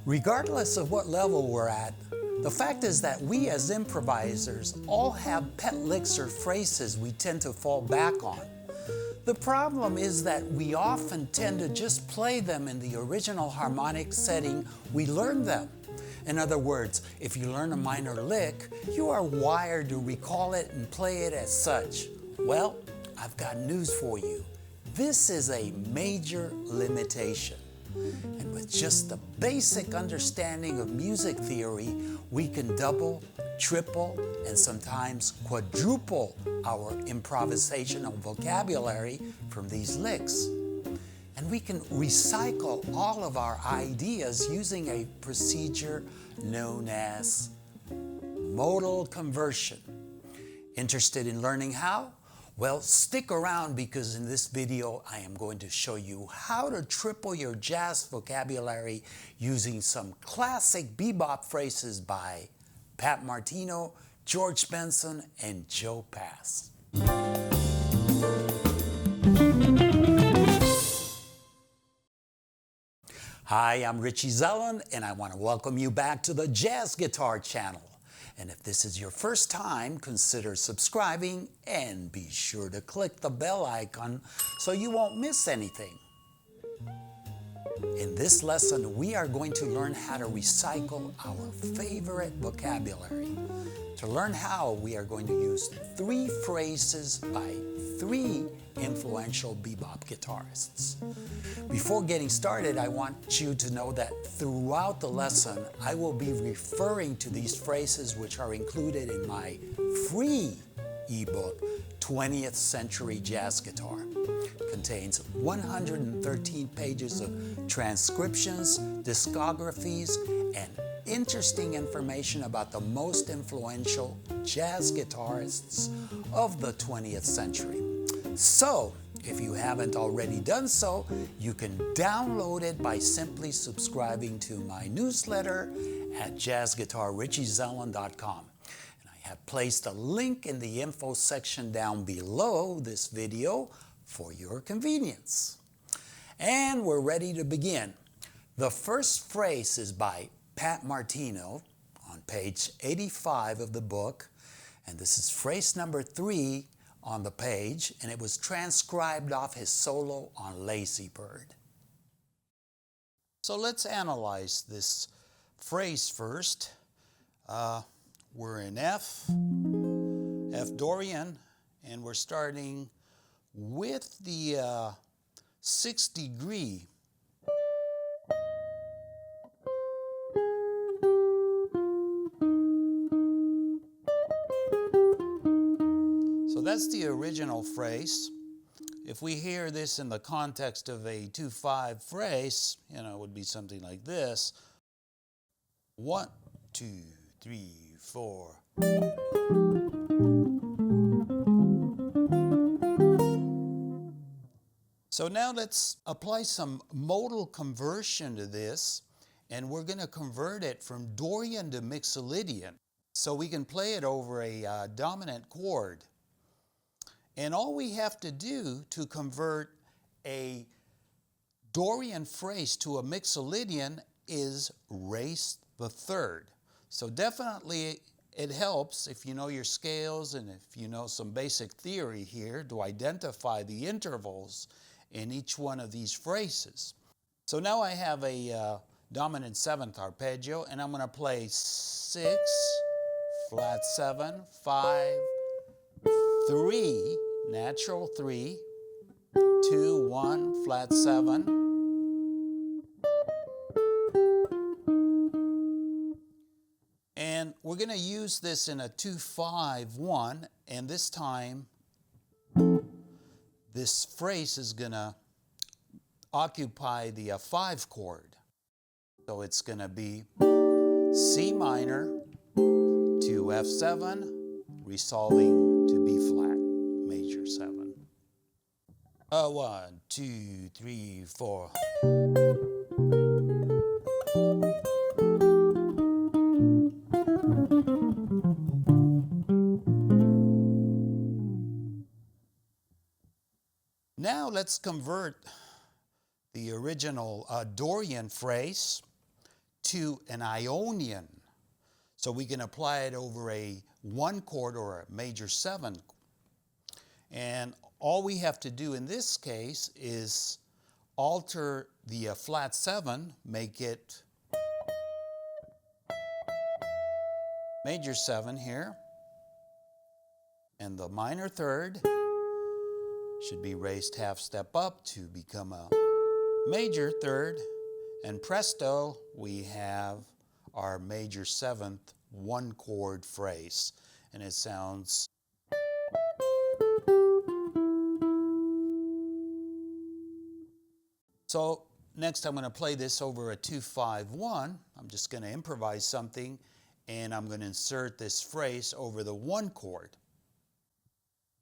Regardless of what level we're at, the fact is that we as improvisers all have pet licks or phrases we tend to fall back on. The problem is that we often tend to just play them in the original harmonic setting we learned them. In other words, if you learn a minor lick, you are wired to recall it and play it as such. Well, I've got news for you. This is a major limitation. And with just the basic understanding of music theory, we can double, triple, and sometimes quadruple our improvisational vocabulary from these licks. And we can recycle all of our ideas using a procedure known as modal conversion. Interested in learning how? Well, stick around because in this video I am going to show you how to triple your jazz vocabulary using some classic bebop phrases by Pat Martino, George Benson, and Joe Pass. Hi, I'm Richie Zellen, and I want to welcome you back to the Jazz Guitar channel. And if this is your first time, consider subscribing and be sure to click the bell icon so you won't miss anything. In this lesson, we are going to learn how to recycle our favorite vocabulary. To learn how, we are going to use 3 phrases by 3 influential bebop guitarists. Before getting started, I want you to know that throughout the lesson, I will be referring to these phrases which are included in my free ebook, 20th Century Jazz Guitar. It contains 113 pages of transcriptions, discographies, and interesting information about the most influential jazz guitarists of the 20th century. So, if you haven't already done so, you can download it by simply subscribing to my newsletter at jazzguitarrichiezellen.com. And I have placed a link in the info section down below this video for your convenience. And we're ready to begin. The first phrase is by Pat Martino on page 85 of the book, and this is phrase number 3 on the page, and it was transcribed off his solo on Lazy Bird. So let's analyze this phrase first. We're in F Dorian, and we're starting with the 6th degree. So that's the original phrase. If we hear this in the context of a 2/5 phrase, it would be something like this. 1, 2, 3, 4. So now let's apply some modal conversion to this, and we're going to convert it from Dorian to Mixolydian. So we can play it over a dominant chord. And all we have to do to convert a Dorian phrase to a Mixolydian is raise the 3rd. So definitely it helps if you know your scales and if you know some basic theory here to identify the intervals in each one of these phrases. So now I have a dominant 7th arpeggio, and I'm going to play 6, flat 7, 5, 3, natural 3, 2, 1, flat 7. And we're going to use this in a 2-5-1, and this time this phrase is going to occupy the 5 chord. So it's going to be C minor to F7, resolving to B flat, major 7. 1, 2, 3, 4. Now let's convert the original Dorian phrase to an Ionian. So we can apply it over a 1 chord or a major 7. And all we have to do in this case is alter the flat 7, make it major 7 here, and the minor 3rd should be raised half step up to become a major 3rd, and presto, we have our major 7th 1 chord phrase, and it sounds. So next I'm going to play this over a 2-5-1. I'm just going to improvise something, and I'm going to insert this phrase over the 1 chord.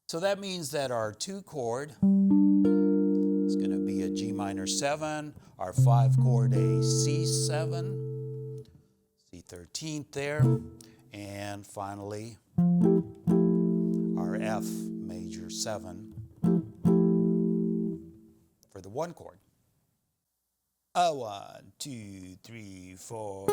So that means that our 2 chord is going to be a G minor 7, our 5 chord a C7, C13th there, and finally our F major 7 for the 1 chord. 1, 2, 3, 4.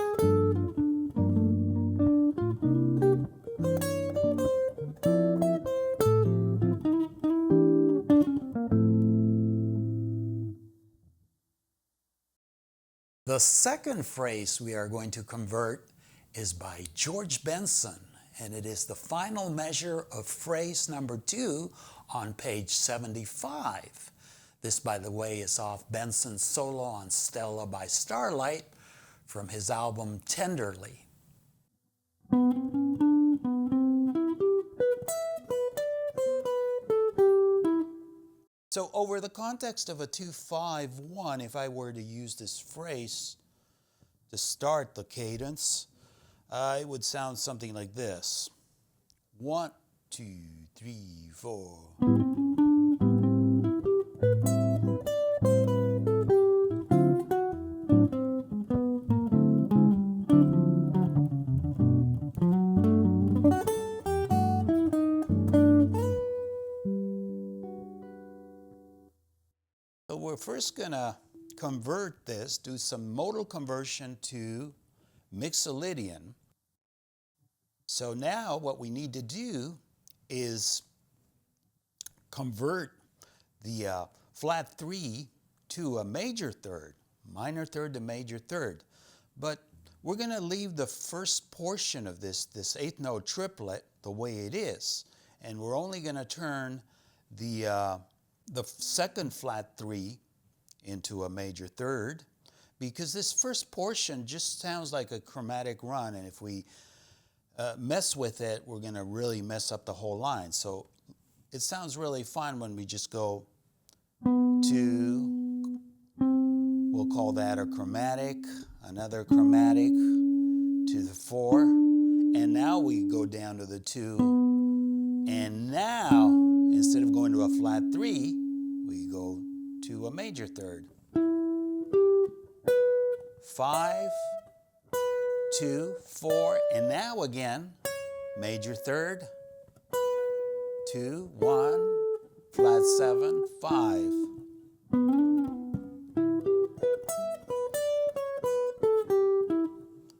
The second phrase we are going to convert is by George Benson, and it is the final measure of phrase number 2 on page 75. This, by the way, is off Benson's solo on Stella by Starlight from his album Tenderly. So over the context of a 2-5-1, if I were to use this phrase to start the cadence, it would sound something like this. 1, 2, 3, 4. So we're first going to convert this, do some modal conversion to Mixolydian. So now what we need to do is convert the flat 3 to a major 3rd, minor 3rd to major 3rd. But we're going to leave the first portion of this 8th note triplet the way it is. And we're only going to turn the second flat 3 into a major 3rd, because this first portion just sounds like a chromatic run, and if we mess with it, we're going to really mess up the whole line. So it sounds really fun when we just go to, we'll call that a chromatic, another chromatic, to the 4, and now we go down to the 2, and now instead of going to a flat 3, we go to a major 3rd. 5, 2, 4, and now again, major 3rd, 2, 1, flat 7, 5.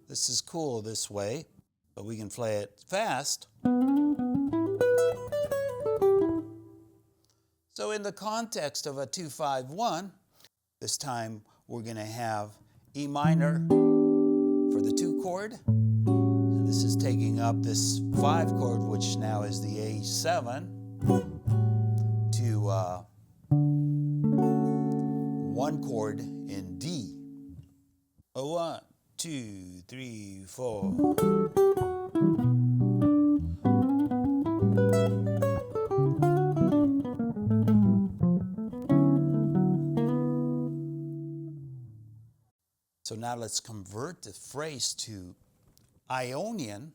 This is cool this way, but we can play it fast. So in the context of a 2-5-1, this time we're going to have E minor for the 2 chord, and this is taking up this 5 chord, which now is the A7, to 1 chord in D. 1, 2, 3, 4. So now let's convert the phrase to Ionian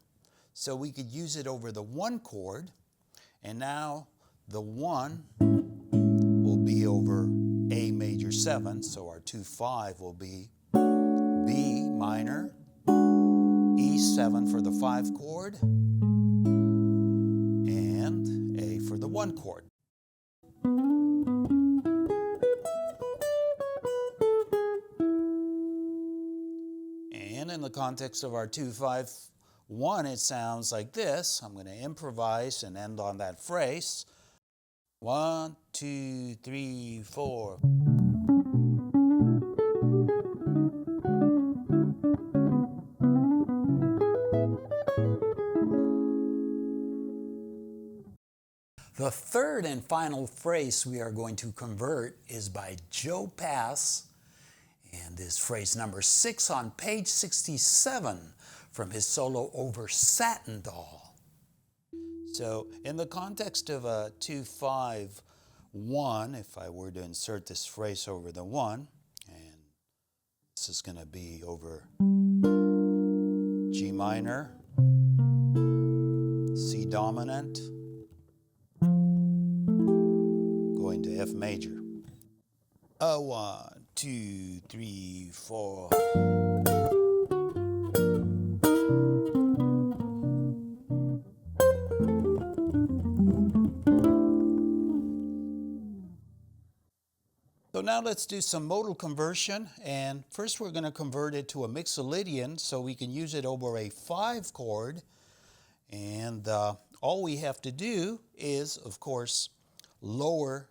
so we could use it over the 1 chord, and now the 1 will be over A major 7, so our 2-5 will be B minor, E7 for the 5 chord, and A for the 1 chord. And in the context of our 2-5-1, it sounds like this. I'm going to improvise and end on that phrase. 1, 2, 3, 4. The third and final phrase we are going to convert is by Joe Pass, and is phrase number 6 on page 67 from his solo over Satin Doll. So in the context of a 2-5-1, if I were to insert this phrase over the 1, and this is going to be over G minor, C dominant, going to F major. 1, 2, 3, 4. So now let's do some modal conversion, and first we're going to convert it to a mixolydian so we can use it over a 5 chord, and all we have to do is, of course, lower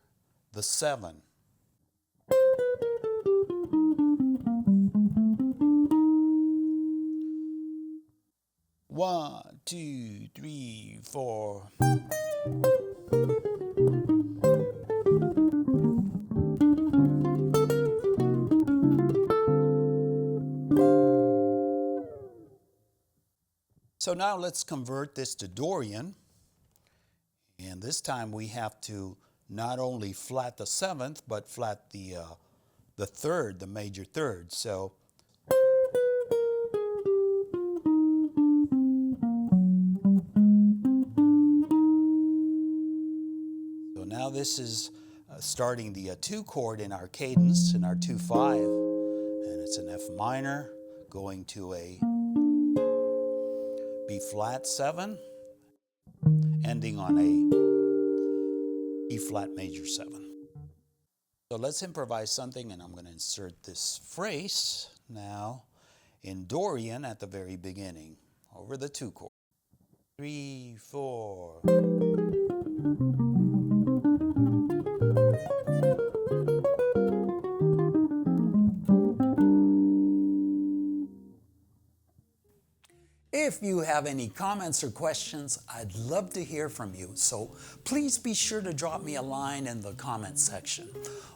the 7. One, 2, 3, 4. So now let's convert this to Dorian. And this time we have to not only flat the 7th, but flat the 3rd, the major 3rd. So now this is starting the 2 chord in our cadence, in our 2-5, and it's an F minor going to a B flat 7, ending on a E flat major 7. So let's improvise something, and I'm going to insert this phrase now in Dorian at the very beginning, over the 2 chord. 3, 4. If you have any comments or questions, I'd love to hear from you, so please be sure to drop me a line in the comment section.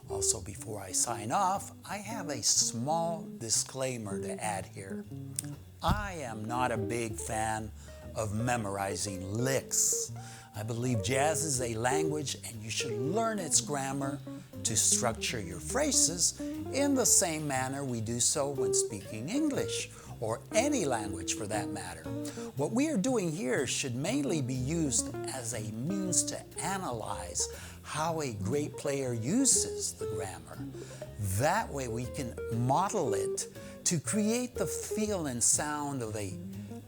Also, before I sign off, I have a small disclaimer to add here. I am not a big fan of memorizing licks. I believe jazz is a language, and you should learn its grammar to structure your phrases in the same manner we do so when speaking English, or any language for that matter. What we are doing here should mainly be used as a means to analyze how a great player uses the grammar. That way we can model it to create the feel and sound of a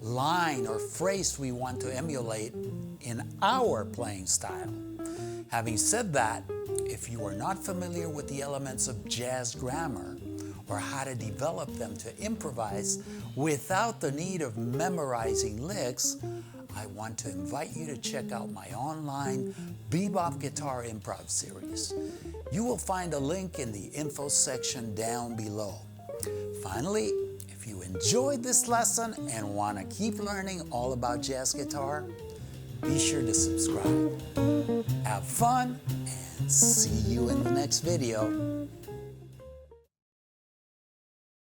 line or phrase we want to emulate in our playing style. Having said that, if you are not familiar with the elements of jazz grammar, or how to develop them to improvise without the need of memorizing licks, I want to invite you to check out my online Bebop Guitar Improv series. You will find a link in the info section down below. Finally, if you enjoyed this lesson and want to keep learning all about jazz guitar, be sure to subscribe. Have fun, and see you in the next video.